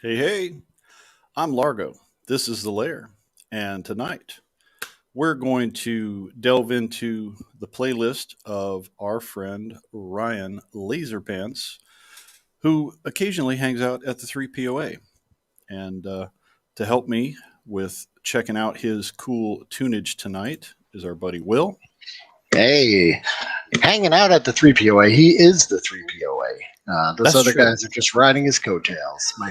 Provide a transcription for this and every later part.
Hey, hey, I'm Largo. This is The Lair. And tonight we're going to delve into the playlist of our friend Ryan LaserPants, who occasionally hangs out at the 3POA. And to help me with checking out his cool tunage tonight is our buddy Will. Hey, hanging out at the 3POA. He is the 3POA. Those That's other true. guys are just riding his coattails. My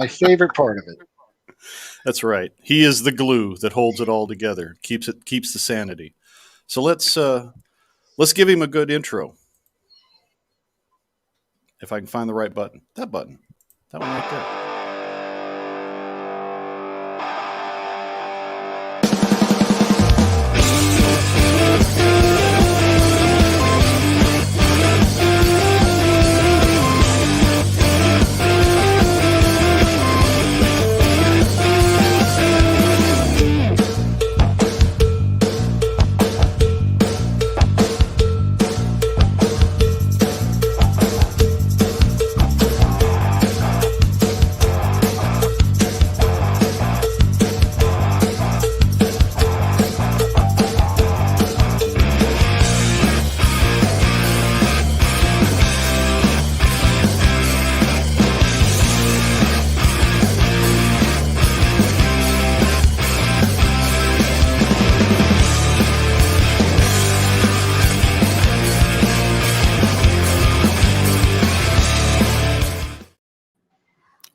favorite part of it. That's right. He is the glue that holds it all together, keeps the sanity. So let's give him a good intro. If I can find the right button. That button. That one right there.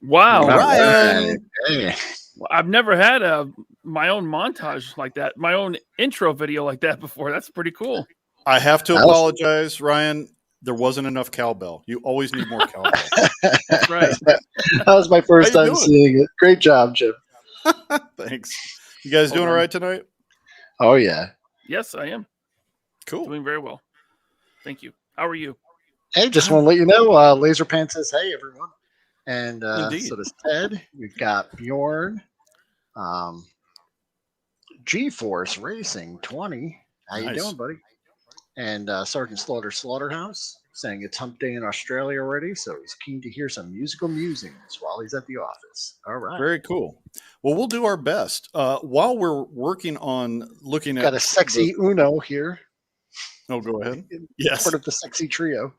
Wow. Ryan. Hey, I've never had my own montage like that, my own intro video like that before. That's pretty cool. I have to That was- apologize, Ryan. There wasn't enough cowbell. You always need more cowbell. That's right. that was my first How you time doing? seeing it. Great job, Jim. Thanks. You guys doing all right tonight? Oh, yeah. Yes, I am Cool. doing very well. Thank you. How are you? Hey, just want to let you know, LaserPants says, hey, everyone. And Indeed. so does Ted. We've got Bjorn. G-Force Racing 20. How you Nice. doing, buddy? And Sergeant Slaughterhouse saying it's hump day in Australia already, so he's keen to hear some musical musings while he's at the office. All right. Very cool. Well, we'll do our best. While we're working on looking at Got a sexy Uno here, Oh, go ahead. Yes. part of the sexy trio.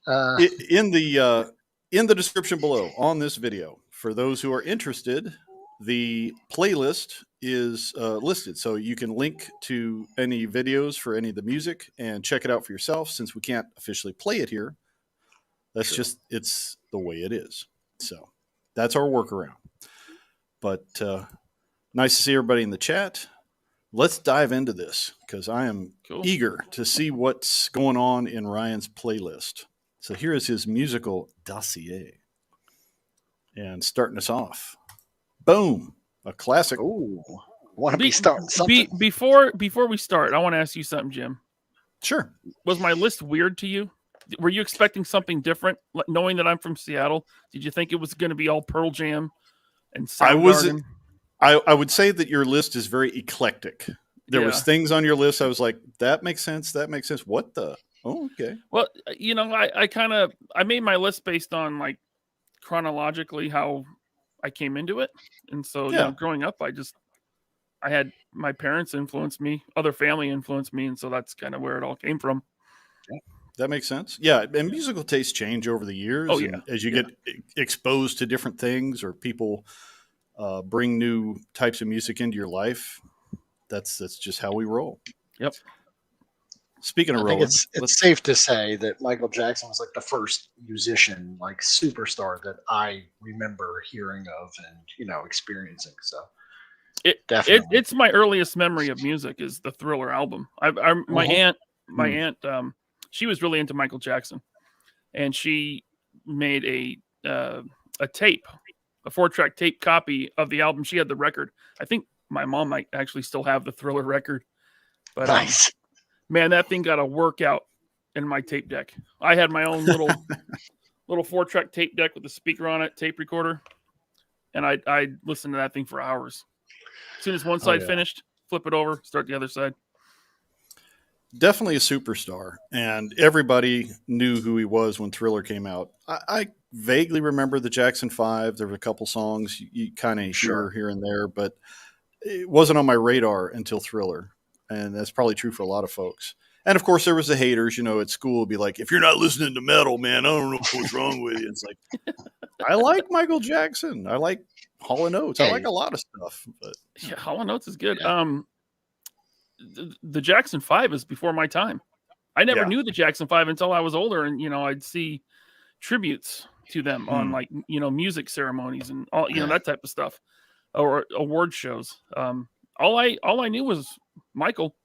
In the description below on this video, for those who are interested, the playlist is listed, so you can link to any videos for any of the music and check it out for yourself. Since we can't officially play it here, that's just it's the way it is. So that's our workaround. But nice to see everybody in the chat. Let's dive into this because I am Cool. eager to see what's going on in Ryan's playlist. So here is his musical dossier. And starting us off, boom, a classic. Ooh, want to be starting something. Before we start, I want to ask you something, Jim. Sure. Was my list weird to you? Were you expecting something different, knowing that I'm from Seattle? Did you think it was going to be all Pearl Jam and Soundgarden? I would say that your list is very eclectic. There was Yeah. things on your list I was like, that makes sense. That makes sense. What the? Oh, okay. Well, I made my list based on like chronologically how I came into it, and so Yeah. growing up, I had my parents influence me, other family influenced me, and so that's kind of where it all came from. That makes sense. Yeah, and musical tastes change over the years. Oh, and yeah. as you get exposed to different things, or people bring new types of music into your life, that's just how we roll. Yep. Speaking of I think rolling, it's safe to say that Michael Jackson was like the first musician, like superstar, that I remember hearing of and experiencing. So definitely. It's my earliest memory of music is the Thriller album. My aunt, she was really into Michael Jackson, and she made a tape, a 4-track tape copy of the album. She had the record. I think my mom might actually still have the Thriller record, but Nice. man, that thing got a workout in my tape deck. I had my own little 4-track tape deck with a speaker on it, tape recorder, and I listened to that thing for hours. As soon as one side finished, flip it over, start the other side. definitely a superstar, and everybody knew who he was when Thriller came out. I vaguely remember the Jackson 5. There were a couple songs you kind of Sure. hear here and there, but it wasn't on my radar until Thriller. And that's probably true for a lot of folks. And of course, there was the haters, at school would be like, if you're not listening to metal, man, I don't know what's wrong with you. It's like, I like Michael Jackson. I like Hall & Oates. I like a lot of stuff. But Yeah, Hall & Oates is good. Yeah. The Jackson 5 is before my time. I never knew the Jackson 5 until I was older, and I'd see tributes to them on like music ceremonies and all that type of stuff, or award shows. All I knew was Michael.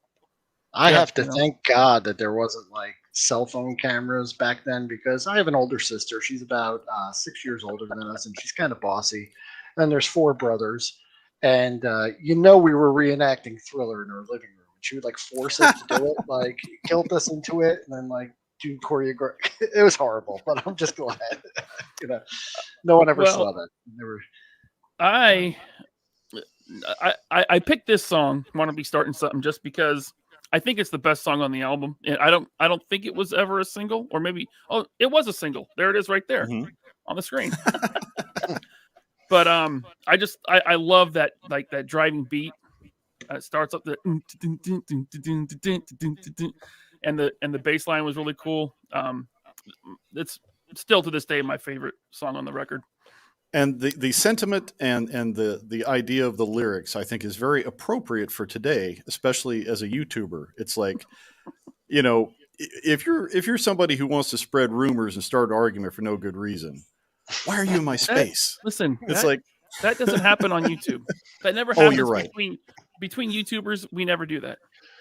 I have to thank God that there wasn't like cell phone cameras back then, because I have an older sister. She's about 6 years older than us, and she's kind of bossy. And there's 4 brothers, and we were reenacting Thriller in her living room. She would like force us to do it, like guilt us into it, and then like do choreography. It was horrible, but I'm just glad, no one ever saw that. I picked this song, "Want to Be Starting Something," just because I think it's the best song on the album. And I don't think it was ever a single, or maybe it was a single. There it is, right there on the screen. But I love that, like that driving beat. It starts up and the bass line was really cool. It's still to this day my favorite song on the record. And the sentiment and the idea of the lyrics, I think, is very appropriate for today, especially as a YouTuber. It's like, if you're somebody who wants to spread rumors and start an argument for no good reason, why are you in my space? That doesn't happen on YouTube. That never happens. You're right. Between YouTubers, we never do that.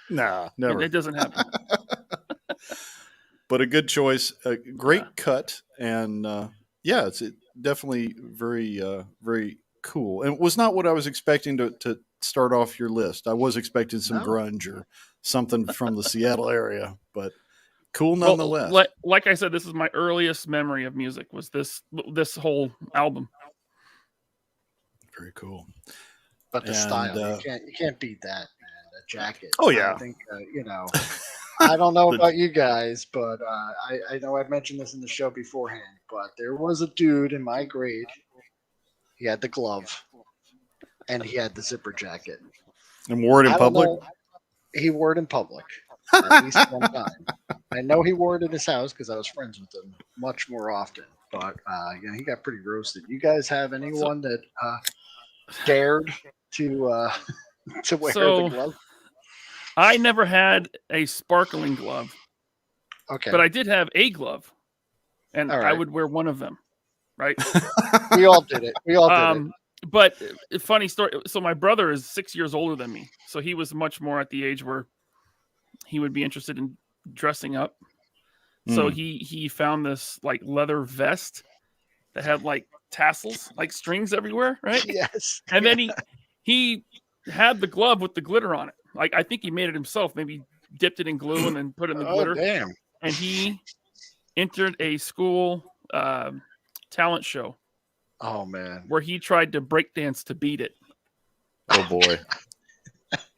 Nah, never. It doesn't happen. But a good choice, a great cut, and it's definitely very, very cool. And it was not what I was expecting to start off your list. I was expecting some grunge or something from the Seattle area, but cool nonetheless. Well, like I said, this is my earliest memory of music, was this whole album. Very cool. But the style, you can't beat that, man. The jacket. Oh yeah. I think I don't know about you guys, but I know I've mentioned this in the show beforehand, but there was a dude in my grade. He had the glove, and he had the zipper jacket. And wore it in public? He wore it in public at least one time. I know he wore it in his house because I was friends with him much more often. But he got pretty roasted. You guys have anyone that dared to wear the glove? I never had a sparkling glove. Okay. But I did have a glove. And I would wear one of them. Right? We all did it. But funny story. So my brother is 6 years older than me. So he was much more at the age where he would be interested in dressing up. So he found this like leather vest that had like tassels, like strings everywhere, right? Yes. And then he had the glove with the glitter on it. Like, I think he made it himself. Maybe dipped it in glue and then put it in the glitter. Damn. And he entered a school talent show. Oh man. Where he tried to breakdance to beat it. Oh boy.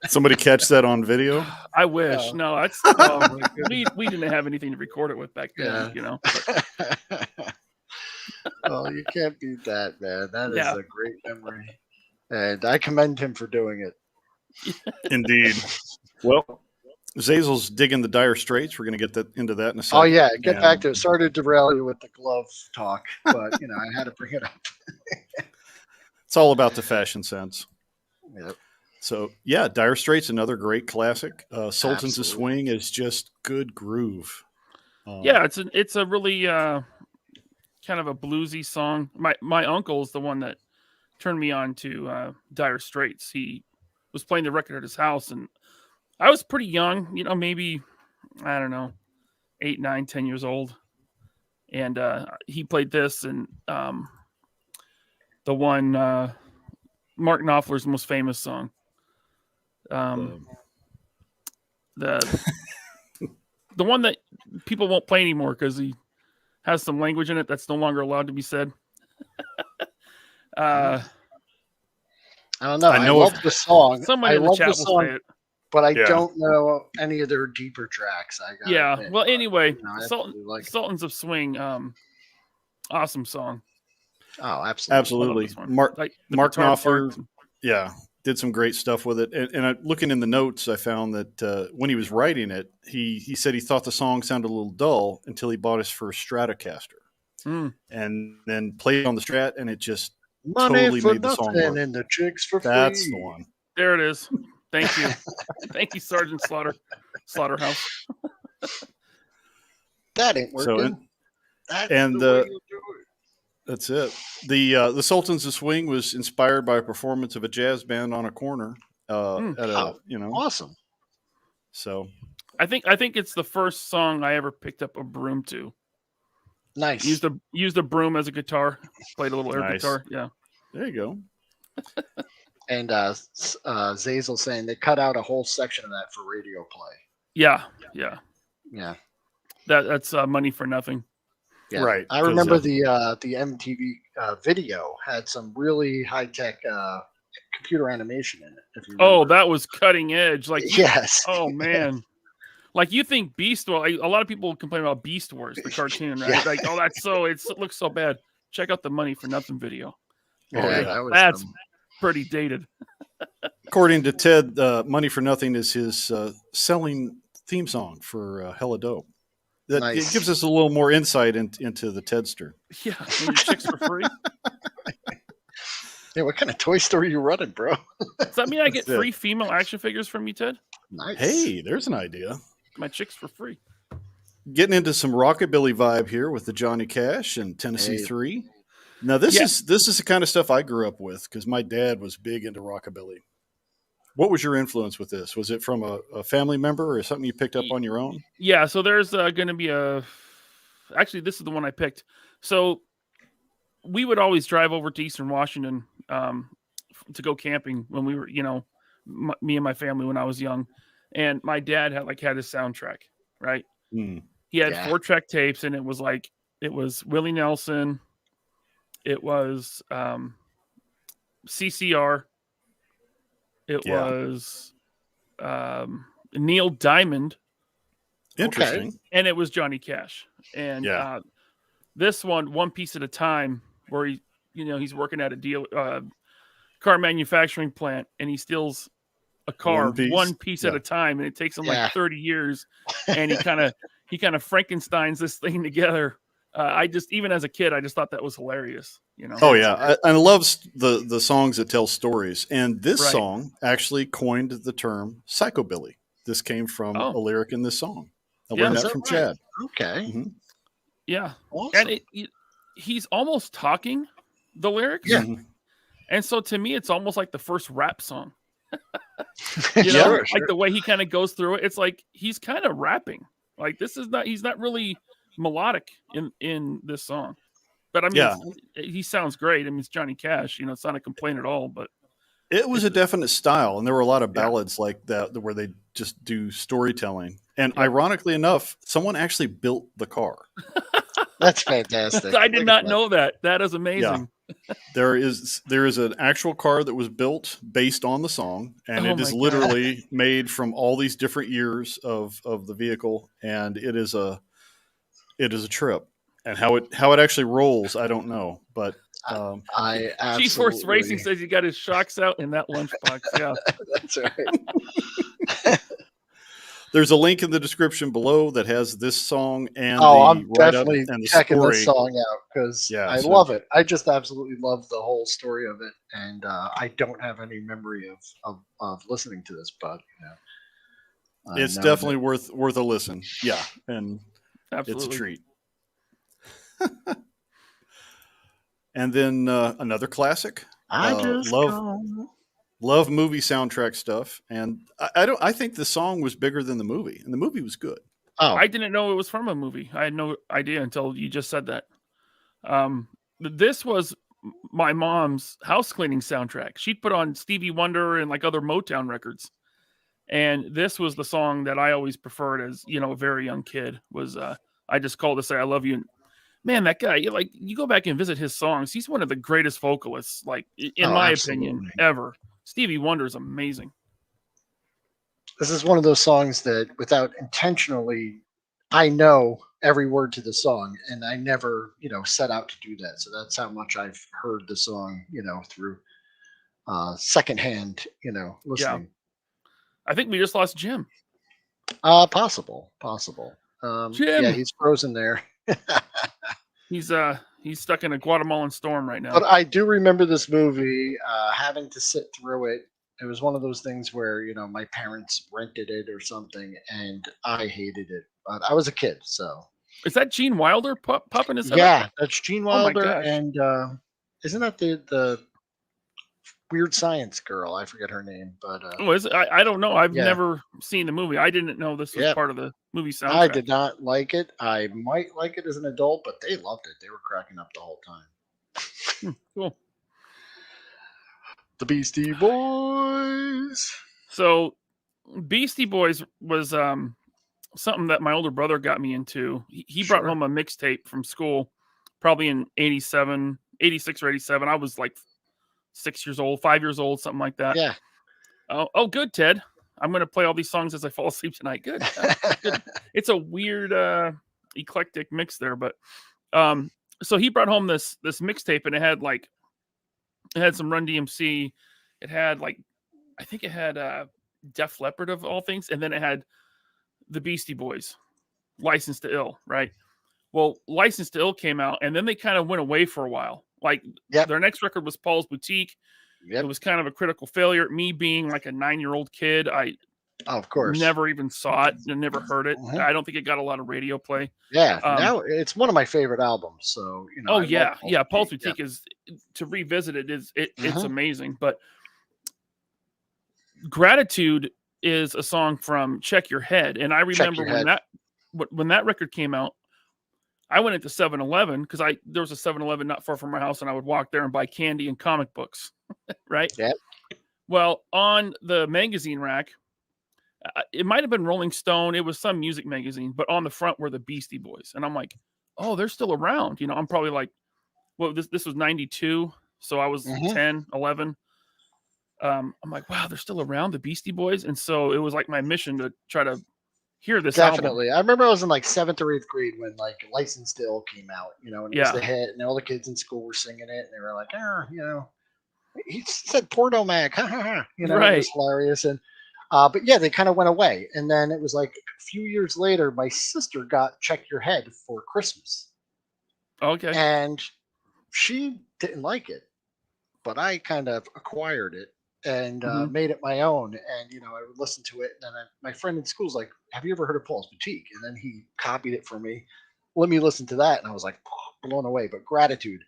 Somebody catch that on video? I wish. No, that's we didn't have anything to record it with back then, Well, you can't beat that, man. That is a great memory. And I commend him for doing it. Indeed. Well, Zazel's digging the Dire Straits. We're going to get into that in a second. Oh, yeah. Get back to it. Sorry to derail you with the glove talk, but, I had to bring it up. It's all about the fashion sense. Yep. So, Dire Straits, another great classic. Sultans of Swing is just good groove. It's a really kind of a bluesy song. My uncle is the one that turned me on to Dire Straits. He was playing the record at his house, and I was pretty young, maybe, I don't know, 8, 9, 10 years old. And he played this and the one, Mark Knopfler's most famous song. The one that people won't play anymore because he has some language in it that's no longer allowed to be said. I don't know. I love the song. Somebody in the chat will say it. But I don't know any of their deeper tracks. Well, anyway, Sultans of Swing. Awesome song. Oh, absolutely. Mark Knopfler, did some great stuff with it. And looking in the notes, I found that when he was writing it, he said he thought the song sounded a little dull until he bought his first Stratocaster. And then played on the Strat, and it just totally made the song work. And the chicks for That's free. the one. There it is. Thank you. Thank you, Sergeant Slaughterhouse. That ain't working. That's it. The Sultans of Swing was inspired by a performance of a jazz band on a corner. Awesome. So, I think it's the first song I ever picked up a broom to. Nice. Used a broom as a guitar. Played a little air guitar. Yeah. There you go. And Zazel saying they cut out a whole section of that for radio play. Yeah. That's money for nothing. Yeah. Right. I remember the MTV video had some really high tech computer animation in it. If you remember. That was cutting edge. Yes. Oh man. Like you think Beast Wars, a lot of people complain about Beast Wars, the cartoon, right? Yeah. Like, it looks so bad. Check out the Money for Nothing video. That's pretty dated. According to Ted, Money for Nothing is his selling theme song for Hella Dope. It gives us a little more insight into the Tedster. Yeah, chicks for free. Yeah, what kind of toy store are you running, bro? Does that mean I get free female action figures from you, Ted? Nice. Hey, there's an idea. My chicks for free. Getting into some rockabilly vibe here with the Johnny Cash and Tennessee 3. Now this is the kind of stuff I grew up with because my dad was big into rockabilly. What was your influence with this? Was it from a family member or something you picked up on your own? Yeah, so there's going to be actually this is the one I picked. So we would always drive over to Eastern Washington to go camping when we were, me and my family when I was young. And my dad had his soundtrack, right? He had 4-track tapes, and it was Willie Nelson, it was CCR, it was Neil Diamond, interesting, and it was Johnny Cash. And this one piece at a time, where he's working at a car manufacturing plant, and he steals a car one piece at a time, and it takes him 30 years, and he kind of Frankensteins this thing together. Even as a kid, I just thought that was hilarious. Oh yeah, I love the songs that tell stories, and this song actually coined the term psychobilly. This came from a lyric in this song. I learned that from Chad. Okay. Mm-hmm. Yeah, awesome. And he's almost talking the lyrics. Yeah, and so to me, it's almost like the first rap song. Sure. Like the way he kind of goes through it, it's like he's kind of rapping. Like he's not really melodic in this song, but I mean, he sounds great. I mean, it's Johnny Cash. It's not a complaint at all. But it was a definite style, and there were a lot of ballads like that where they just do storytelling. And ironically enough, someone actually built the car. That's fantastic. I did not know that. That is amazing. Yeah. There is an actual car that was built based on the song, and it is literally made from all these different years of the vehicle, and it is a trip. And how it actually rolls, I don't know, but I absolutely. G-Force Racing says he got his shocks out in that lunchbox. Yeah, that's right. There's a link in the description below that has this song and I'm definitely and checking story. This song out because I love it. I just absolutely love the whole story of it, and I don't have any memory of listening to this, but it's definitely worth a listen. Yeah, and absolutely. It's a treat. And then another classic. Love movie soundtrack stuff, and I think the song was bigger than the movie, and the movie was good. Oh, I didn't know it was from a movie. I had no idea until you just said that. This was my mom's house cleaning soundtrack. She'd put on Stevie Wonder and other Motown records, and this was the song that I always preferred as a very young kid. Was I just called to say I love you. And, man, that guy, you go back and visit his songs. He's one of the greatest vocalists, in my opinion, ever. Stevie Wonder is amazing. This is one of those songs that, without intentionally I know every word to the song, and I never, set out to do that. So that's how much I've heard the song, through secondhand, Yeah. listening. I think we just lost Jim. Possible. Yeah, Jim. he's frozen there. He's stuck in a Guatemalan storm right now. But I do remember this movie, having to sit through it. It was one of those things where my parents rented it or something, and I hated it. But I was a kid, so Is that Gene Wilder popping his head up? yeah, that's Gene Oh my Wilder, gosh. and isn't that the Weird Science girl? I forget her name, but Oh, is it? I don't know. I've yeah. never seen the movie. I didn't know this was part of the movie soundtrack. I did not like it. I might like it as an adult, but they loved it. They were cracking up the whole time. Cool. The Beastie Boys. So, Beastie Boys was something that my older brother got me into. He brought home a mixtape from school, probably in 86 or 87. I was like 6 years old, 5 years old, something like that. Yeah. Oh, good, Ted. I'm going to play all these songs as I fall asleep tonight. Good. Good. It's a weird, eclectic mix there, but so he brought home this mixtape, and it had some Run DMC. It had I think it had Def Leppard of all things, and then it had the Beastie Boys, License to Ill, right? Well, License to Ill came out, and then they kind of went away for a while. Their next record was Paul's Boutique. It was kind of a critical failure. Me being like a 9-year-old kid, of course, never even saw it and never heard it. I don't think it got a lot of radio play. Yeah, now it's one of my favorite albums. So Paul's Boutique is, to revisit it, it's amazing. But Gratitude is a song from Check Your Head, and I remember when that record came out, I went into 7-Eleven because there was a 7-Eleven not far from my house, and I would walk there and buy candy and comic books, right? Yeah. Well, on the magazine rack, it might have been Rolling Stone. It was some music magazine, but on the front were the Beastie Boys, and I'm like, oh, they're still around. I'm probably like, well, this was 92, so I was 10, 11. I'm like, wow, they're still around, the Beastie Boys, and so it was like my mission to try to hear this Definitely. album. I remember I was in like 7th or 8th grade when License to Ill came out, and it was the hit, and all the kids in school were singing it, and they were like, he said Porno Mag, ha ha ha, right. It was hilarious, and but yeah, they kind of went away, and then it was like a few years later, my sister got Check Your Head for Christmas. Okay. And she didn't like it, but I kind of acquired it and made it my own. And, I would listen to it. And then my friend in school's like, have you ever heard of Paul's Boutique? And then he copied it for me. Let me listen to that. And I was like, blown away. But Gratitude,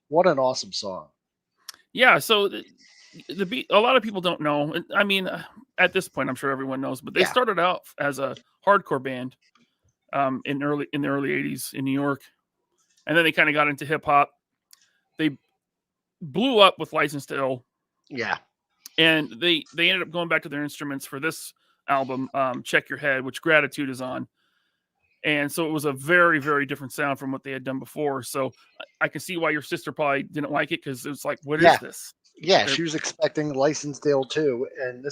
what an awesome song. Yeah. So a lot of people don't know. I mean, at this point, I'm sure everyone knows, but they started out as a hardcore band in the early 80s in New York. And then they kind of got into hip hop. They blew up with License to Ill. Yeah. And they ended up going back to their instruments for this album, Check Your Head, which Gratitude is on. And so it was a very, very different sound from what they had done before. So I can see why your sister probably didn't like it, because it was like, what is this? Yeah, she was expecting License to Ill too. And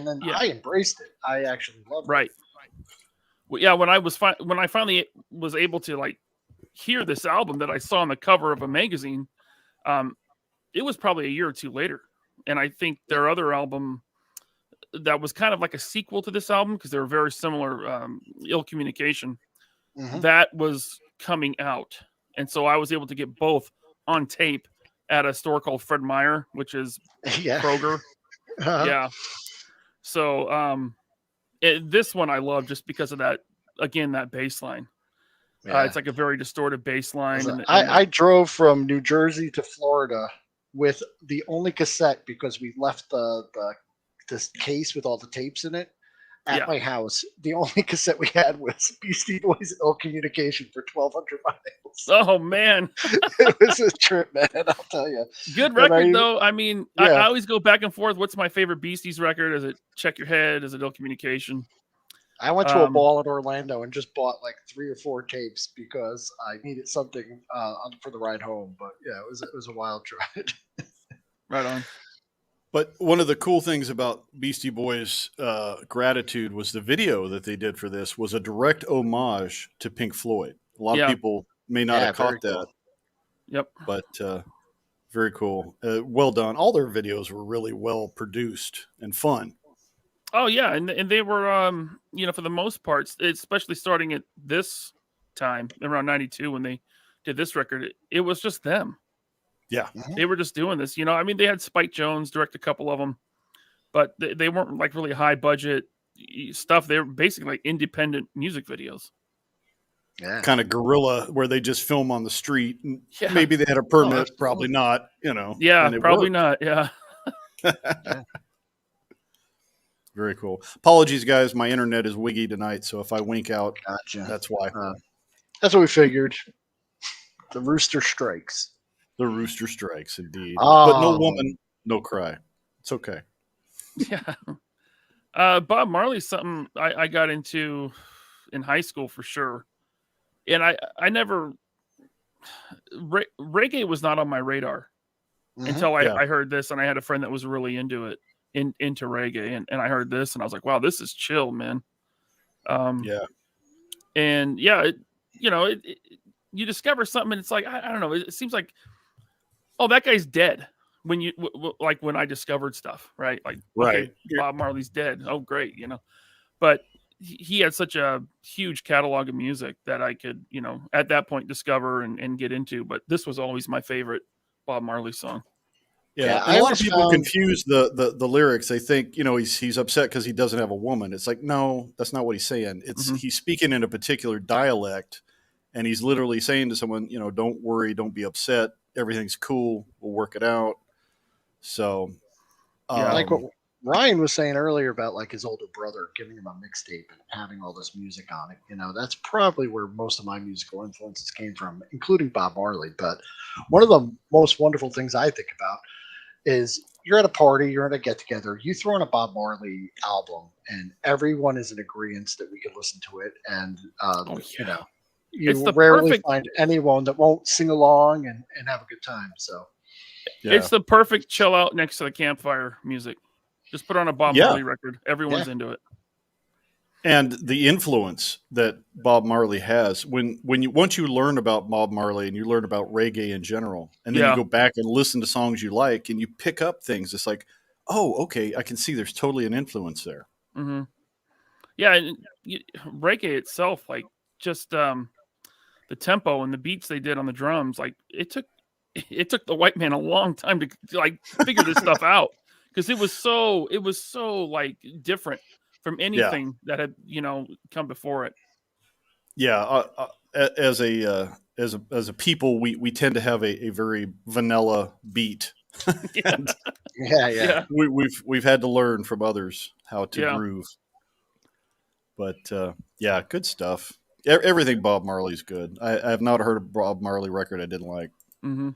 then I embraced it. I actually loved it. Right. Well, yeah, when I finally was able to hear this album that I saw on the cover of a magazine, it was probably a year or two later. And I think their other album that was kind of like a sequel to this album, because they were very similar, Ill Communication, that was coming out. And so I was able to get both on tape at a store called Fred Meyer, which is Kroger. Yeah. So this one I love just because of that, again, that bass line. Yeah. It's like a very distorted bass line. I drove from New Jersey to Florida with the only cassette, because we left this case with all the tapes in it at my house. The only cassette we had was Beastie Boys' Ill Communication for 1,200 miles. Oh, man. It was a trip, man, I'll tell you. Good record, though. I mean, I always go back and forth. What's my favorite Beasties record? Is it Check Your Head? Is it Ill Communication? I went to a ball in Orlando and just bought like 3 or 4 tapes because I needed something for the ride home. But yeah, it was a wild ride. Right on. But one of the cool things about Beastie Boys' Gratitude was the video that they did for this was a direct homage to Pink Floyd. A lot of people may not have caught that. Cool. Yep. But very cool. Well done. All their videos were really well produced and fun. Oh yeah, and they were for the most part, especially starting at this time around 92 when they did this record, it was just them. Yeah. They were just doing this, I mean, they had Spike Jonze direct a couple of them, but they weren't like really high budget stuff. They were basically like independent music videos. Yeah. Kind of guerrilla where they just film on the street. Maybe they had a permit, probably not, Yeah, probably not. Yeah. Yeah. Very cool. Apologies, guys. My internet is wiggy tonight, so if I wink out, Gotcha. that's why. That's what we figured. The rooster strikes. The rooster strikes, indeed. Oh. But no woman, no cry. It's okay. Yeah. Bob Marley's something I got into in high school for sure. And I never reggae was not on my radar until I heard this, and I had a friend that was really into it, into reggae, and I heard this, and I was like, wow, this is chill, man. Yeah. And you discover something, and it's like I don't know. It seems like, oh, that guy's dead when you like when I discovered stuff, right? Like, right, okay, Bob Marley's dead. Oh, great, But he had such a huge catalog of music that I could, at that point discover and get into. But this was always my favorite Bob Marley song. Yeah, a lot of people confuse the lyrics. They think, he's upset because he doesn't have a woman. It's like, no, that's not what he's saying. It's he's speaking in a particular dialect, and he's literally saying to someone, don't worry, don't be upset. Everything's cool. We'll work it out. So, like what Ryan was saying earlier about like his older brother giving him a mixtape and having all this music on it, that's probably where most of my musical influences came from, including Bob Marley. But one of the most wonderful things I think about is you're at a party, you're at a get together, you throw in a Bob Marley album, and everyone is in agreement that we can listen to it. And, you rarely find anyone that won't sing along and have a good time. So it's the perfect chill out next to the campfire music. Just put on a Bob Marley record. Everyone's into it. And the influence that Bob Marley has once you learn about Bob Marley and you learn about reggae in general, and then you go back and listen to songs you like and you pick up things, it's like, oh, okay, I can see there's totally an influence there. Mm-hmm. Yeah, and reggae itself, like just the tempo and the beats they did on the drums, like it took the white man a long time to like figure this stuff out, because it was so like different from anything that had come before it. Yeah, as a people, we tend to have a very vanilla beat. Yeah. We've had to learn from others how to groove. But good stuff. Everything Bob Marley's good. I have not heard a Bob Marley record I didn't like. Mm-hmm.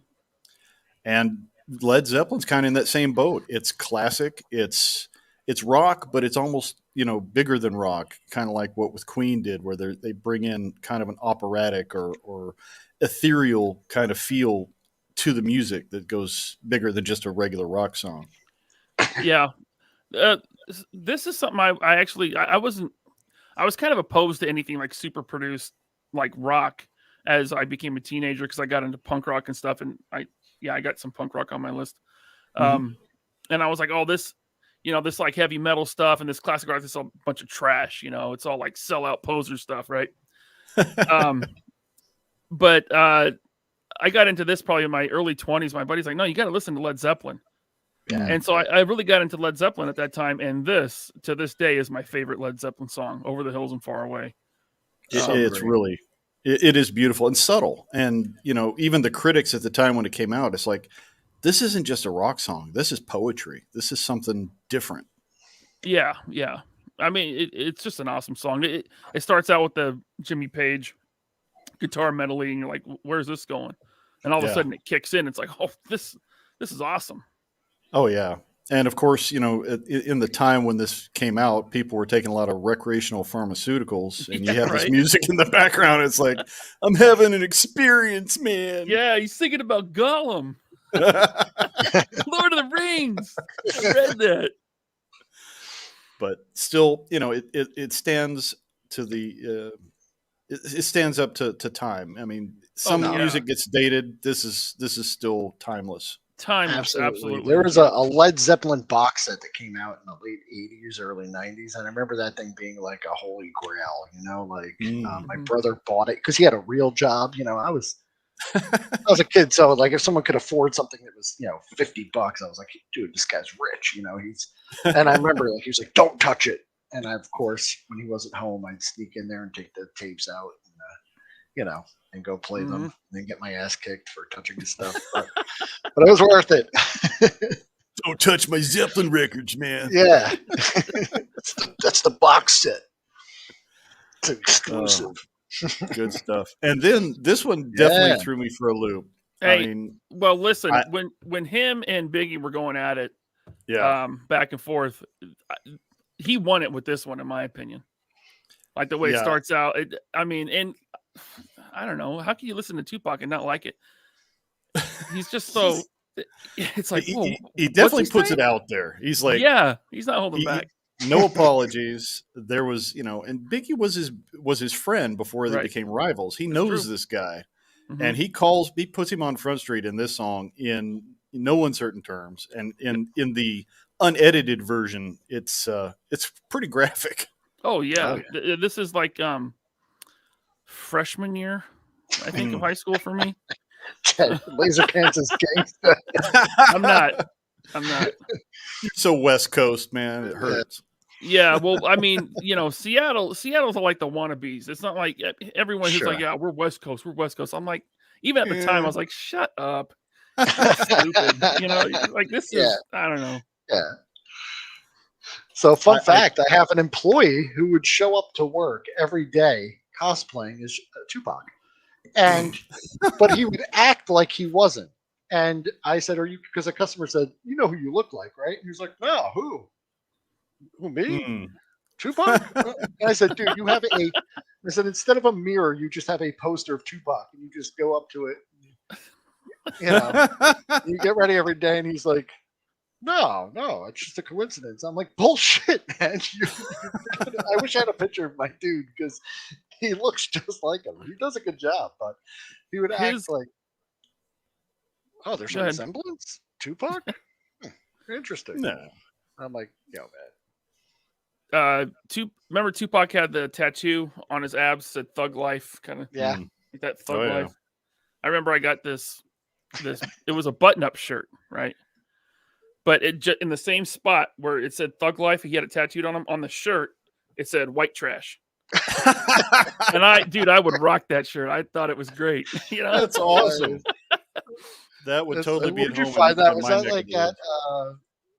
And Led Zeppelin's kind of in that same boat. It's classic. It's rock, but it's almost bigger than rock, kind of like what with Queen did, where they bring in kind of an operatic or ethereal kind of feel to the music that goes bigger than just a regular rock song. Yeah, this is something I was kind of opposed to anything like super produced like rock as I became a teenager, because I got into punk rock and stuff, and I got some punk rock on my list. And I was like, oh, this like heavy metal stuff and this classic rock, this is a bunch of trash, it's all like sellout poser stuff, right? But I got into this probably in my early 20s. My buddy's like, no, you got to listen to Led Zeppelin. Yeah. And so I really got into Led Zeppelin at that time, and this, to this day, is my favorite Led Zeppelin song, Over the Hills and Far Away. It is beautiful and subtle. And, even the critics at the time when it came out, it's like, this isn't just a rock song. This is poetry. This is something different. Yeah. I mean, it's just an awesome song. It starts out with the Jimmy Page guitar medley, and you're like, where's this going? And all of a sudden it kicks in. It's like, oh, this is awesome. Oh, yeah. And of course, in the time when this came out, people were taking a lot of recreational pharmaceuticals, and you have this music in the background. It's like, I'm having an experience, man. Yeah, he's thinking about Gollum. Lord of the Rings. I read that. But still, it stands to the it stands up to time. I mean, some music gets dated. This is still timeless. Timeless, absolutely. There was a Led Zeppelin box set that came out in the late 80s, early 90s, and I remember that thing being like a holy grail. My brother bought it because he had a real job. I was a kid, so like if someone could afford something that was $50, I was like, dude, this guy's rich. And I remember he was like, don't touch it. And I, of course, when he wasn't home, I'd sneak in there and take the tapes out, and go play them, and then get my ass kicked for touching his stuff. But it was worth it. Don't touch my Zeppelin records, man. Yeah, that's the box set. It's exclusive. Good stuff. And then this one definitely threw me for a loop. Hey, well, listen, when him and Biggie were going at it, back and forth, he won it with this one, in my opinion. Like the way it starts out. And I don't know. How can you listen to Tupac and not like it? He's just so. It's like he definitely puts it out there. He's like, he's not holding back. No apologies. There was, and Biggie was his friend before they became rivals. He knows this guy, and he puts him on Front Street in this song in no uncertain terms, and in the unedited version, it's pretty graphic. Oh yeah, this is like freshman year, I think, of high school for me. LaserPants is gangsta. I'm not. So West Coast, man, it hurts. Yeah, well, Seattle's like the wannabes. It's not like everyone who's like, yeah, we're West Coast. I'm like, even at the time, I was like, shut up. Stupid. Like this is, I don't know. Yeah. So fun fact, I have an employee who would show up to work every day cosplaying as Tupac. But he would act like he wasn't. And I said, because a customer said, you know who you look like, right? And he was like, no, who? Who, me? Tupac? And I said, dude, I said, instead of a mirror, you just have a poster of Tupac and you just go up to it. You get ready every day. And he's like, no, it's just a coincidence. I'm like, bullshit, man. I wish I had a picture of my dude because he looks just like him. He does a good job, but he would act like, oh, there's a resemblance? Tupac? Interesting. No. I'm like, yo, man. Remember Tupac had the tattoo on his abs, said Thug Life, kind of. Yeah. Like that Thug Life. I remember I got this, it was a button-up shirt, right? But it in the same spot where it said Thug Life, he had it tattooed on him. On the shirt, it said white trash. And I would rock that shirt. I thought it was great. That's awesome. That would totally be. Where'd you find that? Was that like at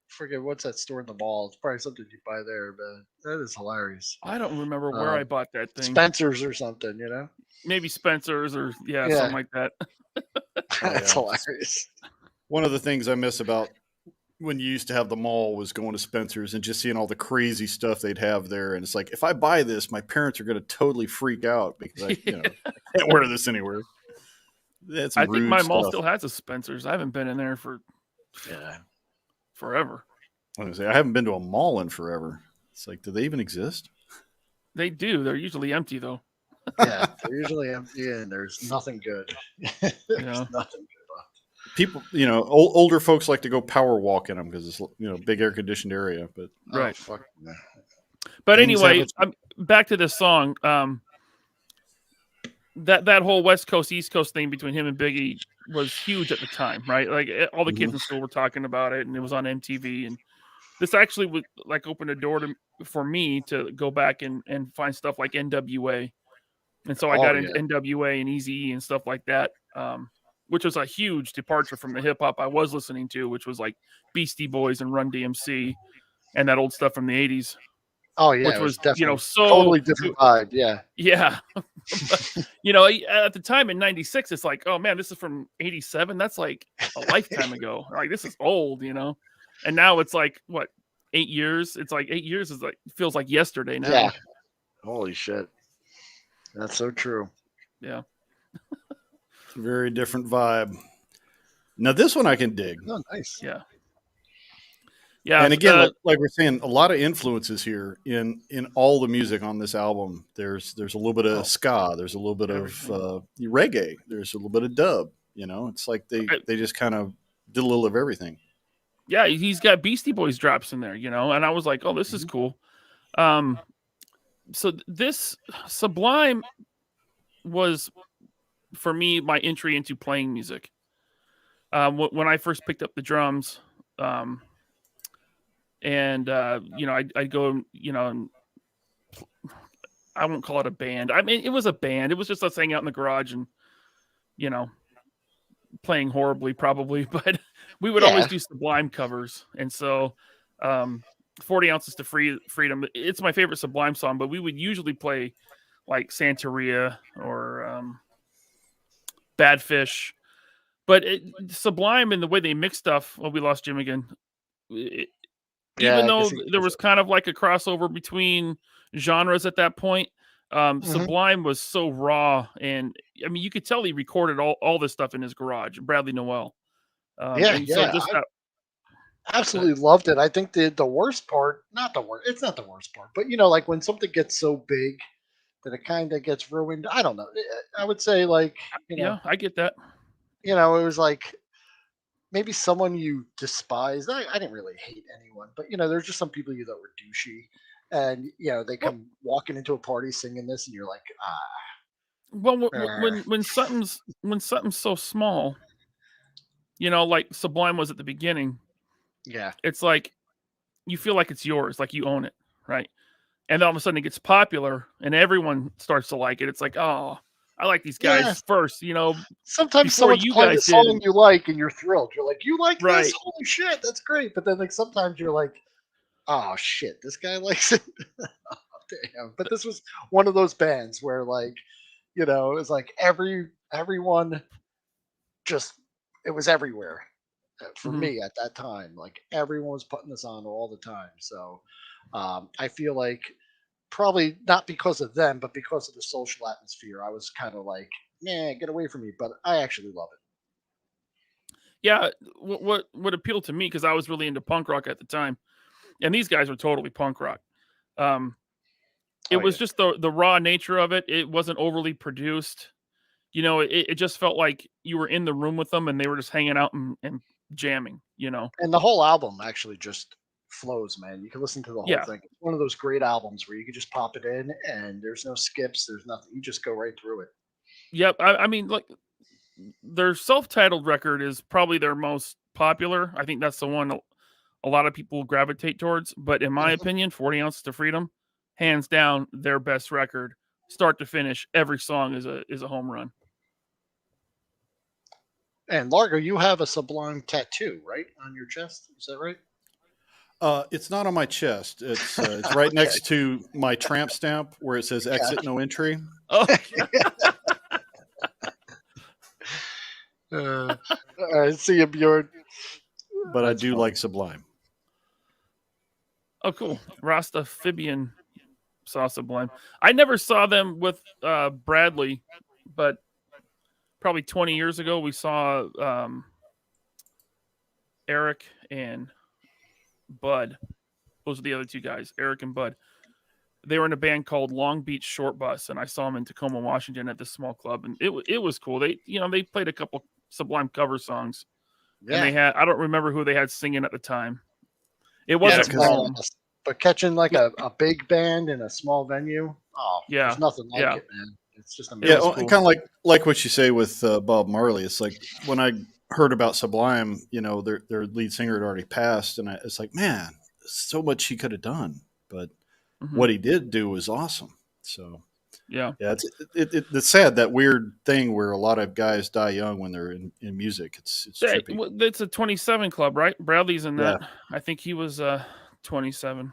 forget what's that store in the mall? It's probably something you buy there, but that is hilarious. I don't remember where I bought that thing. Spencer's or something, Maybe Spencer's or something like that. That's hilarious. One of the things I miss about when you used to have the mall was going to Spencer's and just seeing all the crazy stuff they'd have there. And it's like, if I buy this, my parents are going to totally freak out because I can't wear this anywhere. I think my mall still has a Spencer's. I haven't been in there for forever. I was gonna say, I haven't been to a mall in forever. It's like, do they even exist? They do. They're usually empty though. Yeah, they're usually empty and there's nothing good. There's nothing good. People, older folks like to go power walk in them because it's big air conditioned area. But right. But anyway, back to this song. That whole West Coast East Coast thing between him and Biggie was huge at the time, right? Like all the kids in school were talking about it, and it was on MTV. And this actually would like open a door for me to go back and find stuff like NWA. And so I got into NWA and Eazy-E and stuff like that. Which was a huge departure from the hip hop I was listening to, which was like Beastie Boys and Run DMC and that old stuff from the 80s. Oh yeah, which was definitely so totally different vibe. Yeah. But, at the time in '96, it's like, oh man, this is from '87. That's like a lifetime ago. Like this is old, And now it's like what 8 years? It's like 8 years is like feels like yesterday now. Yeah. Holy shit. That's so true. Yeah. Very different vibe. Now this one I can dig. Oh, nice. Yeah. Yeah. And again, like we're saying, a lot of influences here in all the music on this album. There's a little bit of ska. There's a little bit of reggae. There's a little bit of dub. You know, it's like they just kind of did a little of everything. Yeah, he's got Beastie Boys drops in there, you know, and I was like, oh, this is cool. So this Sublime was, for me, my entry into playing music. When I first picked up the drums, and you know, I'd go, you know, and I won't call it a band. I mean, it was a band. It was just us hanging out in the garage and, you know, playing horribly probably, but we would always do Sublime covers. And so 40 Ounces to Freedom, it's my favorite Sublime song, but we would usually play like Santeria or Bad Fish. But Sublime and the way they mix stuff, we lost Jim again. Even though there was kind of like a crossover between genres at that point, Sublime was so raw, and I mean, you could tell he recorded all this stuff in his garage. Bradley Noel. Absolutely loved it. I think the worst part, it's not the worst part, but you know, like when something gets so big that it kind of gets ruined. I don't know. I would say like, you know, yeah, I get that. You know, it was like maybe someone you despised. I didn't really hate anyone, but you know, there's just some people you thought were douchey, and you know, they come walking into a party singing this, and you're like, Well, when something's so small, you know, like Sublime was at the beginning. Yeah, it's like you feel like it's yours, like you own it, right? And then all of a sudden it gets popular, and everyone starts to like it. It's like, oh, I like these guys first, you know. Sometimes someone's playing a song you like, and you're thrilled. You're like, you like this? Holy shit, that's great. But then, like, sometimes you're like, oh shit, this guy likes it. Oh, damn. But this was one of those bands where, like, you know, it was like everyone just, it was everywhere for me at that time. Like everyone was putting this on all the time. So I feel like probably not because of them, but because of the social atmosphere, I was kind of like, nah, get away from me. But I actually love it. Yeah, what appealed to me, because I was really into punk rock at the time, and these guys were totally punk rock. It was just the raw nature of it. It wasn't overly produced. You know, it just felt like you were in the room with them, and they were just hanging out and jamming, you know. And the whole album actually just flows, man. You can listen to the whole thing. It's one of those great albums where you can just pop it in, and there's no skips, there's nothing. You just go right through it. Yep. I mean, like, their self-titled record is probably their most popular. I think that's the one a lot of people gravitate towards. But in my opinion, 40 Ounces to Freedom, hands down, their best record, start to finish. Every song is a home run. And Largo, you have a Sublime tattoo, right, on your chest? Is that right? It's not on my chest. It's right next to my tramp stamp where it says "Exit no entry." Oh, I see you, Bjorn. But I do like Sublime. Oh, cool. Rasta Fibian saw Sublime. I never saw them with Bradley, but probably 20 years ago we saw Eric and Bud. Those are the other two guys, Eric and Bud. They were in a band called Long Beach Short Bus, and I saw them in Tacoma, Washington at this small club, and it was cool. They played a couple Sublime cover songs. Yeah. And they had, I don't remember who they had singing at the time. It wasn't small. But catching like a big band in a small venue, there's nothing like it, man. It's just amazing. Yeah, cool. Kind of like what you say with Bob Marley. It's like when I heard about Sublime, you know, their lead singer had already passed, and it's like, man, so much he could have done, but what he did do was awesome. So yeah, it's sad, that weird thing where a lot of guys die young when they're in music. It's trippy. It's a 27 club, right? Bradley's in that. I think he was 27,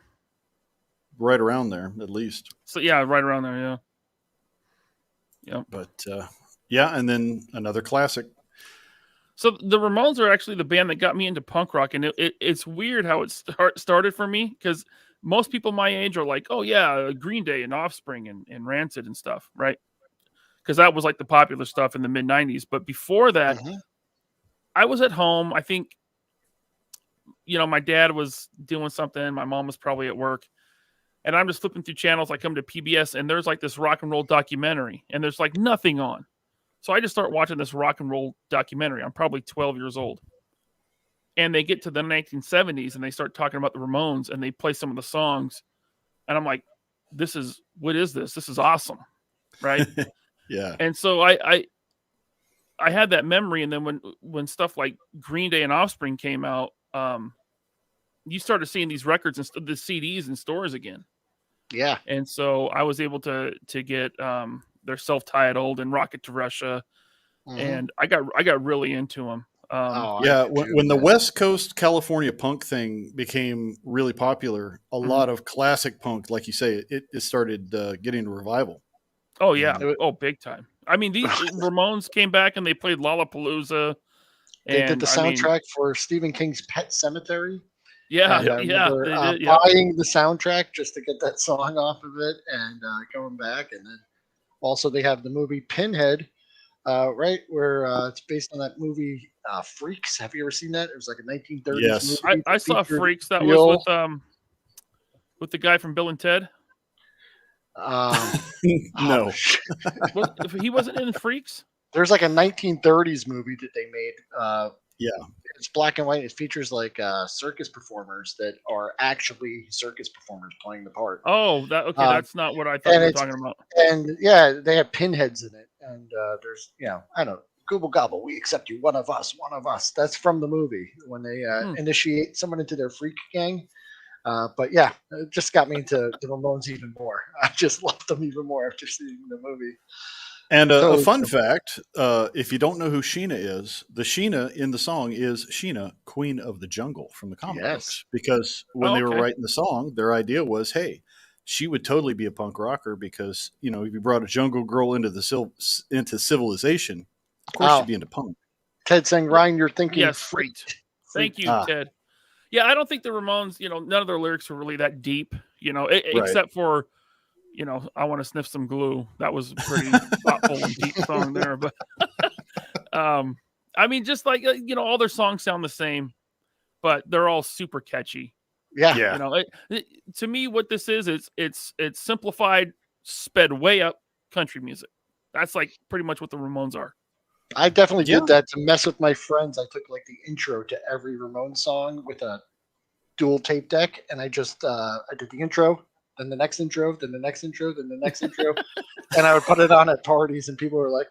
right around there at least. So yeah, right around there. Yeah. Yeah, but and then another classic. So the Ramones are actually the band that got me into punk rock, and it's weird how it started for me, because most people my age are like, oh yeah, Green Day and Offspring and Rancid and stuff, right? Because that was like the popular stuff in the mid-90s. But before that, I was at home. I think, my dad was doing something. My mom was probably at work. And I'm just flipping through channels. I come to PBS, and there's like this rock and roll documentary, and there's like nothing on. So I just start watching this rock and roll documentary. I'm probably 12 years old. And they get to the 1970s, and they start talking about the Ramones, and they play some of the songs. And I'm like, what is this? This is awesome. Right? Yeah. And so I had that memory. And then when stuff like Green Day and Offspring came out, you started seeing these records and the CDs in stores again. Yeah. And so I was able to get their Self-Titled and Rocket to Russia. And I got really into them. When the West Coast California punk thing became really popular, a lot of classic punk, like you say, it started getting a revival. Oh, yeah. Big time. I mean, these Ramones came back and they played Lollapalooza. They did the soundtrack for Stephen King's Pet Sematary. Yeah, and I remember buying the soundtrack just to get that song off of it and going back. And then also they have the movie Pinhead, right, where it's based on that movie Freaks. Have you ever seen that? It was like a 1930s movie. I saw Freaks. That was with the guy from Bill and Ted. No. He wasn't in Freaks? There's like a 1930s movie that they made. It's black and white. It features like circus performers that are actually circus performers playing the part. Oh, that's not what I thought you were talking about. And yeah, they have pinheads in it. And there's, I don't know, Google Gobble, we accept you, one of us. That's from the movie when they initiate someone into their freak gang. But yeah, it just got me into the Ramones even more. I just loved them even more after seeing the movie. And a fun fact, if you don't know who Sheena is, the Sheena in the song is Sheena, Queen of the Jungle from the comic books. Because when they were writing the song, their idea was, hey, she would totally be a punk rocker because, if you brought a jungle girl into civilization, of course she'd be into punk. Ted saying, Ryan, you're thinking. Yes, freaked. Thank you, Ted. Yeah, I don't think the Ramones, none of their lyrics were really that deep, except for, I want to sniff some glue. That was a pretty thoughtful and deep song there. But, I mean, just like, all their songs sound the same, but they're all super catchy. Yeah. To me, what this is, it's simplified, sped way up country music. That's like pretty much what the Ramones are. I definitely did that to mess with my friends. I took like the intro to every Ramones song with a dual tape deck, and I just I did the intro, then the next intro, then the next intro, then the next intro, and I would put it on at parties, and people were like,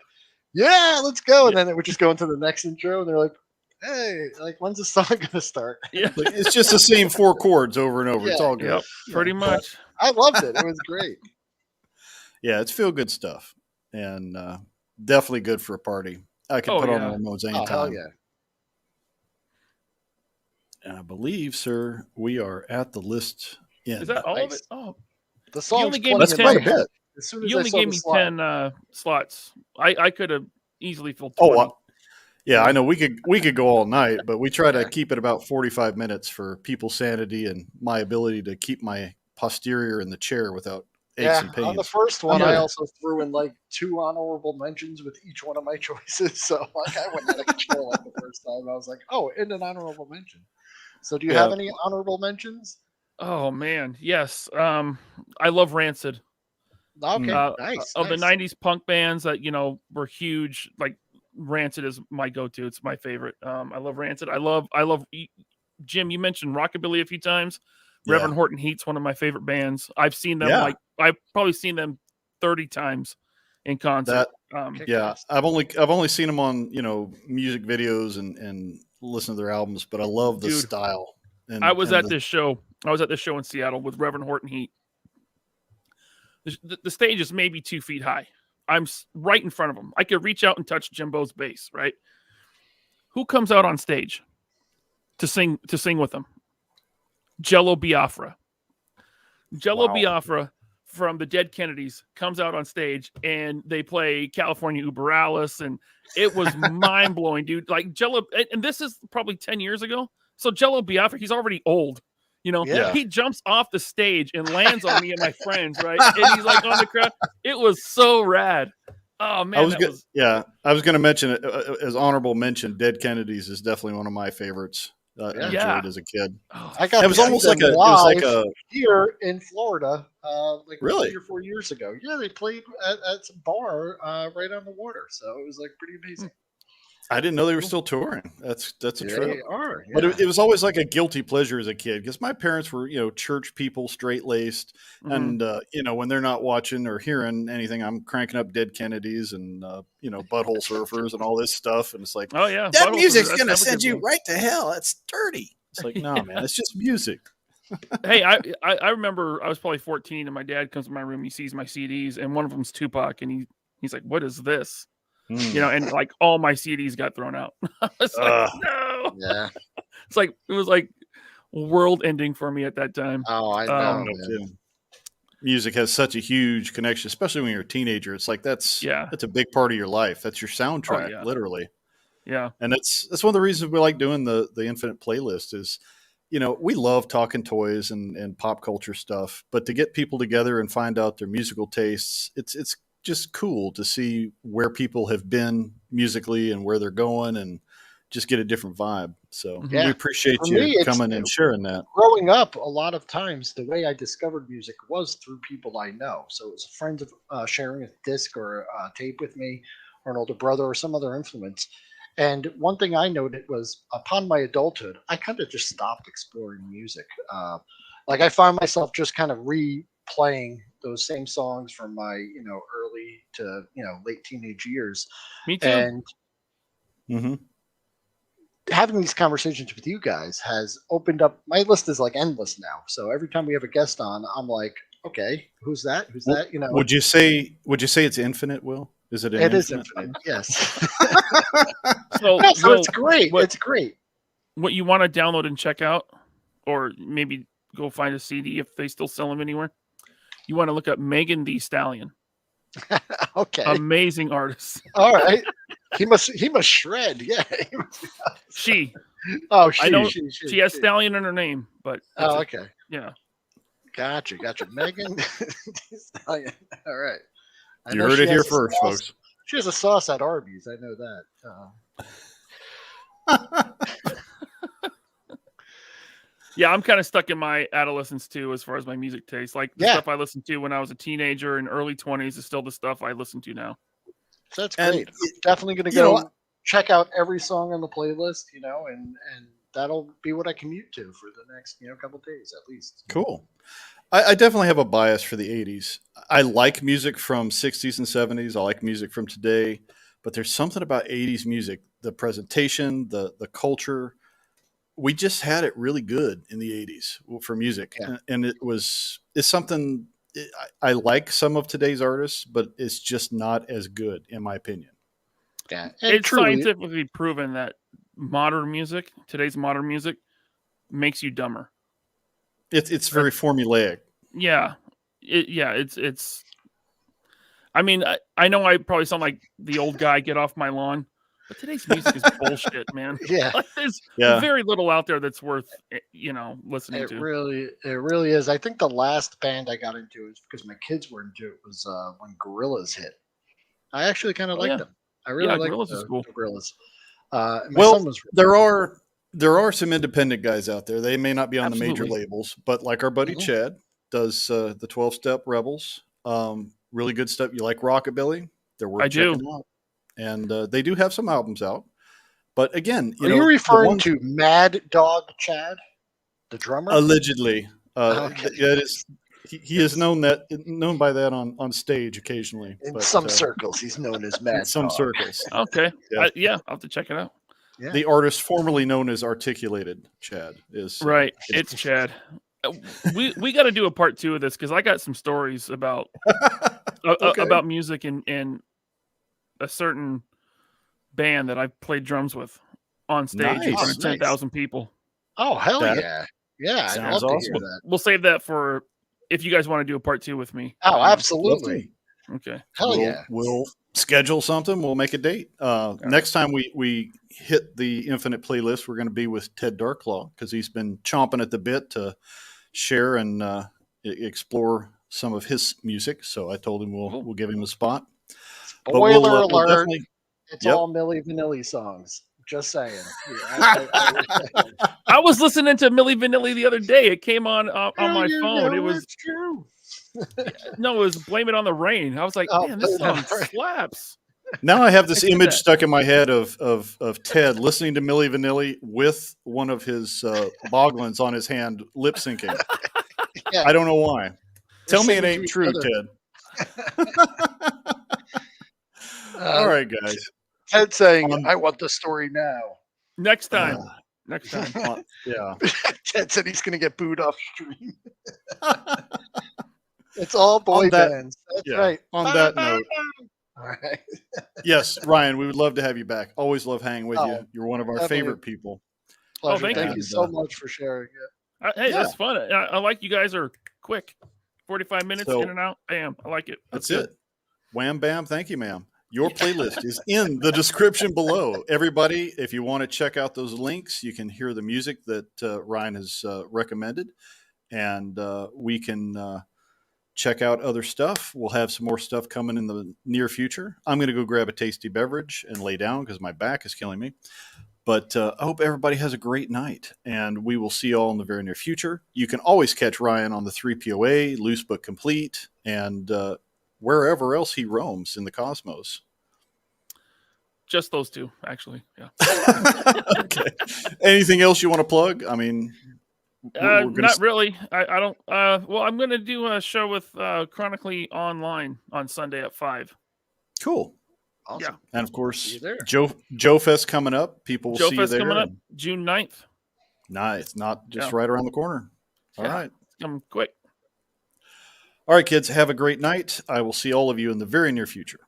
"Yeah, let's go!" And then it would just go into the next intro, and they're like, "Hey, like when's the song gonna start?" Yeah, it's just the same 4 chords over and over. Yeah. It's all good. Yep, pretty much. I loved it. It was great. Yeah, it's feel good stuff, and definitely good for a party. I can put on the Ramones anytime. Oh, hell yeah. And I believe, sir, we are at the list end. Is that all of it? Oh, the song only gave me 10. Quite a bit. You only gave me 10 slots. I could have easily filled 20. Oh, yeah, I know we could go all night, but we try to keep it about 45 minutes for people's sanity and my ability to keep my posterior in the chair without aches and pains. On the first one, I also threw in like 2 honorable mentions with each one of my choices. So like I went out of control like the first time. I was like, oh, and an honorable mention. So do you have any honorable mentions? Oh man, yes. I love Rancid. Okay, nice. Of the 90s punk bands that, were huge, like Rancid is my go-to. It's my favorite. I love Rancid. I love Jim, you mentioned Rockabilly a few times. Reverend Horton Heat's one of my favorite bands. I've seen them I've probably seen them 30 times in concert. I've only seen them on, music videos and listen to their albums, but I love the style. And I was at this show in Seattle with Reverend Horton Heat. The stage is maybe 2 feet high. I'm right in front of him. I could reach out and touch Jimbo's bass, right? Who comes out on stage to sing with them? Jello Biafra. Biafra from the Dead Kennedys comes out on stage and they play California Uber Alice, and it was mind blowing, dude. Like Jello, and this is probably 10 years ago. So Jello Biafra, he's already old. He jumps off the stage and lands on me and my friends, right? And he's like on the crowd. It was so rad. Oh I man, was that good. was Yeah, I was going to mention it as honorable mention. Dead Kennedys is definitely one of my favorites. I Yeah. Yeah. enjoyed as a kid. Oh, I got It to was see almost them like live a here in Florida, like really. 3 or 4 years ago. Yeah, they played at some bar right on the water, so it was like pretty amazing. I didn't know they were cool. still touring. That's a trip. They are, But yeah. it was always like a guilty pleasure as a kid because my parents were, church people, straight laced, Mhm. and when they're not watching or hearing anything, I'm cranking up Dead Kennedys and Butthole Surfers and all this stuff, and it's like Oh yeah, that Butthole music's Surfers, gonna that's a send good you one. right to hell. That's dirty. It's like, no, man, it's just music. Hey, I remember I was probably 14, and my dad comes to my room. He sees my CDs, and one of them's Tupac, and he's like, "What is this?" And like all my CDs got thrown out. I was like, "No!" Yeah. It's like it was like world ending for me at that time. Oh, I know. No man. kidding. Music has such a huge connection, especially when you're a teenager. It's like that's Yeah. a big part of your life. That's your soundtrack, yeah. literally. Yeah. And that's one of the reasons we like doing the Infinite Playlist is, we love talking toys and pop culture stuff, but to get people together and find out their musical tastes, it's just cool to see where people have been musically and where they're going and just get a different vibe. So Mhm. Yeah. we appreciate For you me, it's coming and sharing that. growing up. A lot of times, the way I discovered music was through people I know. So it was a friend of sharing a disc or a tape with me, or an older brother, or some other influence. And one thing I noted was, upon my adulthood, I kind of just stopped exploring music. Like I found myself just kind of replaying those same songs from my early to late teenage years, Me too. and Hmm. having these conversations with you guys has opened up my list. Is like endless now. So every time we have a guest on, I'm like, okay, who's that? Who's that? Would you say it's infinite, Will? Is it an It is infinite? infinite. Yes. So, No, so Will, it's great. what It's great. what you want to download and check out, or maybe go find a CD if they still sell them anywhere. You want to look up Megan Thee Stallion. Okay. Amazing artist. All right. He must shred. Yeah. She. Oh, I know she she has Stallion in her name, but Oh, okay. yeah. Gotcha. Megan Thee Stallion. All right. I You know heard she it here has a first, sauce. folks. She has a sauce at Arby's. I know that. Yeah, I'm kind of stuck in my adolescence too, as far as my music taste. Like the stuff I listened to when I was a teenager and early 20s is still the stuff I listen to now. So that's And great. I'm definitely going to you know go check out every song on the playlist, and that'll be what I commute to for the next, couple days at least. Cool. I definitely have a bias for the 80s. I like music from 60s and 70s. I like music from today, but there's something about 80s music, the presentation, the culture. We just had it really good in the 80s for music. Yeah. And it's something I like some of today's artists, but it's just not as good in my opinion. Yeah. It's scientifically proven that today's modern music makes you dumber. It's very formulaic. Yeah. It's I mean, I know I probably sound like the old guy, get off my lawn, but today's music is bullshit, man. Yeah. Like, there's Yeah. very little out there that's worth, listening It to. really is. I think the last band I got into is because my kids were into it was when Gorillaz hit. I actually kind of liked them. I really like Gorillaz is cool. the Gorillaz. There are some independent guys out there. They may not be on the major Absolutely. labels, but like our buddy Mhm. Chad does the 12-Step Rebels. Really good stuff. You like rockabilly? They're worth I do. checking out. And they do have some albums out. But again, Are you referring to Mad Dog Chad, the drummer? allegedly? Okay. That is, he is known by that on stage occasionally. In some circles, he's known as Mad in some Dog. circles. Okay. Yeah. I'll have to check it out. Yeah. The artist formerly known as Articulated Chad is Right. It's Chad. We got to do a part 2 of this because I got some stories about Okay. about music and a certain band that I played drums with on stage in front of Nice. 10,000 people. Oh, hell That yeah. Yeah, I'd sounds love to awesome. hear that. We'll save that for if you guys want to do a part 2 with me. Oh, absolutely. Okay. Hell yeah. We'll schedule something. We'll make a date. Next time we hit the Infinite Playlist, we're going to be with Ted Darklaw because he's been chomping at the bit to share and explore some of his music. So I told him we'll give him a spot. But we'll alert. definitely. It's Yep. all Milli Vanilli songs. Just saying. I was listening to Milli Vanilli the other day. It came on my you phone. know It was it's true. no, it was Blame It on the Rain. I was like, Oh, man, this Blame It on song the Rain. slaps. Now I have this I did image that. stuck in my head of Ted listening to Milli Vanilli with one of his Boglins on his hand, lip syncing. Yeah. I don't know why. Tell me it singing to ain't each true, other. Ted. All right, guys. Ted saying, On- I want the story now. Next time. Next time. Yeah. Ted said he's going to get booed off stream. It's all boy On that- bands. That's yeah. right. On that note, All right. yes, Ryan, we would love to have you back. Always love hanging with you. Oh, You're one of our definitely. favorite people. Pleasure. thank Thank you. you so much for sharing it. Hey, Yeah. that's fun. I like you guys are quick. 45 minutes So- in and out. Bam. I like it. That's good. it. Wham, bam. Thank you, ma'am. Your playlist is in the description below. Everybody, if you want to check out those links, you can hear the music that Ryan has recommended, and we can check out other stuff. We'll have some more stuff coming in the near future. I'm going to go grab a tasty beverage and lay down because my back is killing me. But I hope everybody has a great night, and we will see you all in the very near future. You can always catch Ryan on the 3POA, Loose But Complete, and wherever else he roams in the cosmos. Just those two, actually. Yeah. Okay. Anything else you want to plug? I mean, we're gonna Not really. I don't. Well, I'm going to do a show with Chronically Online on Sunday at 5. Cool. Awesome. Yeah. And of See course, you there. Joe Fest coming up. People will Joe see you Fest there. coming up June 9th. Nice. Not just Yeah. right around the corner. All Yeah. right. Come quick. All right, kids. Have a great night. I will see all of you in the very near future.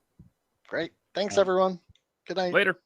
Great. Thanks, everyone. Good night. Later.